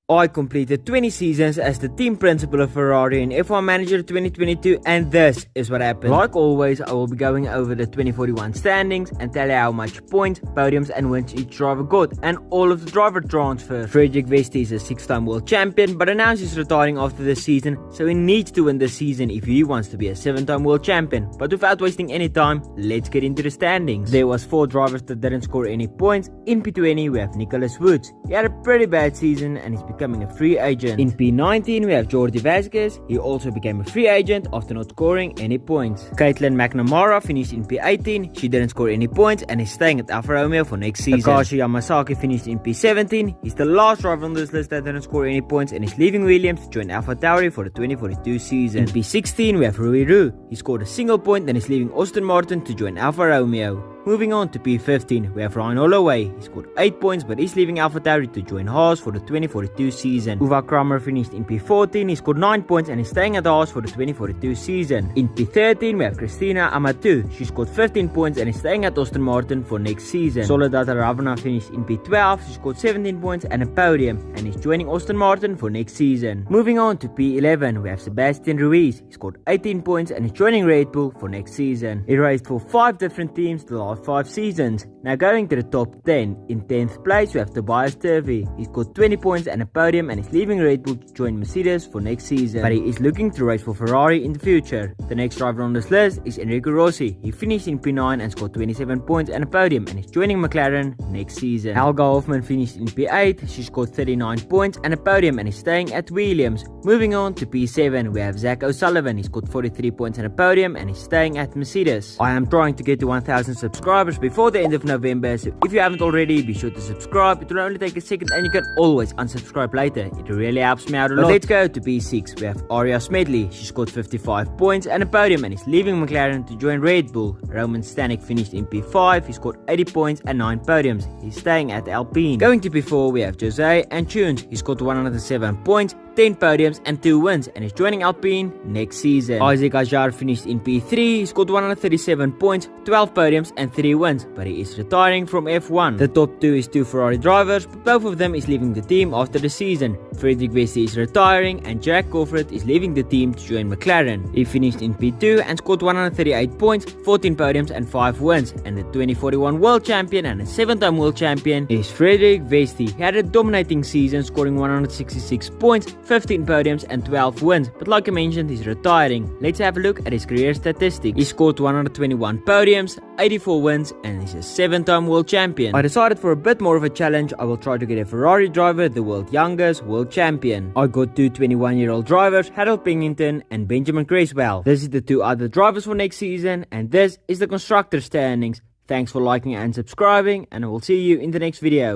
I completed 20 seasons as the team principal of Ferrari and F1 Manager 2022, and this is what happened. Like always, I will be going over the 2041 standings and tell you how much points, podiums and wins each driver got, and all of the driver transfers. Frederick Vesti is a 6-time world champion, but announced he's retiring after this season, so he needs to win this season if he wants to be a 7-time world champion. But without wasting any time, let's get into the standings. There was 4 drivers that didn't score any points. In P20 we have Nicholas Woods. He had a pretty bad season and he's becoming a free agent. In P19 we have Jordi Vasquez. He also became a free agent after not scoring any points. Caitlin McNamara finished in P18. She didn't score any points and is staying at Alfa Romeo for next season. Takashi Yamasaki finished in P17. He's the last driver on this list that didn't score any points and is leaving Williams to join AlphaTauri for the 2042 season. In P16 we have Rui Ru. He scored a single point and is leaving Aston Martin to join Alfa Romeo. Moving on to P15, we have Ryan Holloway. He scored 8 points but is leaving AlphaTauri to join Haas for the 2042 season. Uwe Kramer finished in P14. He scored 9 points and is staying at Haas for the 2042 season. In P13, we have Christina Amatou. She scored 15 points and is staying at Aston Martin for next season. Soledad Ravana finished in P12. She scored 17 points and a podium and is joining Aston Martin for next season. Moving on to P11, we have Sebastian Ruiz. He scored 18 points and is joining Red Bull for next season. He raced for 5 different teams the last 5 seasons. Now going to the top 10. In 10th place we have Tobias Turvey. He scored 20 points and a podium and is leaving Red Bull to join Mercedes for next season, but he is looking to race for Ferrari in the future. The next driver on this list is Enrico Rossi. He finished in P9 and scored 27 points and a podium and is joining McLaren next season. Helga Hoffman finished in P8. She scored 39 points and a podium and is staying at Williams. Moving on to P7 we have Zach O'Sullivan. He scored 43 points and a podium and is staying at Mercedes. I am trying to get to 1000 subscribers before the end of November, so if you haven't already, be sure to subscribe. It will only take a second and you can always unsubscribe later. It really helps me out a lot. But let's go to P6. We have Aria Smedley. She scored 55 points and a podium and is leaving McLaren to join Red Bull. Roman Stanek finished in P5. He scored 80 points and 9 podiums. He's staying at Alpine. Going to P4 we have Jose Antunes. He scored 107 points, 10 podiums and 2 wins and is joining Alpine next season. Isaac Ajar finished in P3. He scored 137 points, 12 podiums and 3 wins, but he is retiring from F1. The top 2 is 2 Ferrari drivers, but both of them is leaving the team after the season. Frederick Vesti is retiring and Jack Crawford is leaving the team to join McLaren. He finished in P2 and scored 138 points, 14 podiums and 5 wins, and the 2041 world champion and a 7-time world champion is Frederick Vesti. He had a dominating season, scoring 166 points, 15 podiums and 12 wins, but like I mentioned, he's retiring. Let's have a look at his career statistics. He scored 121 podiums, 84 wins and he's a 7-time world champion. I decided for a bit more of a challenge, I will try to get a Ferrari driver, the world's youngest world champion. I got 2 21-year-old drivers, Harold Pennington and Benjamin Creswell. This is the 2 other drivers for next season, and this is the constructor standings. Thanks for liking and subscribing, and I will see you in the next video.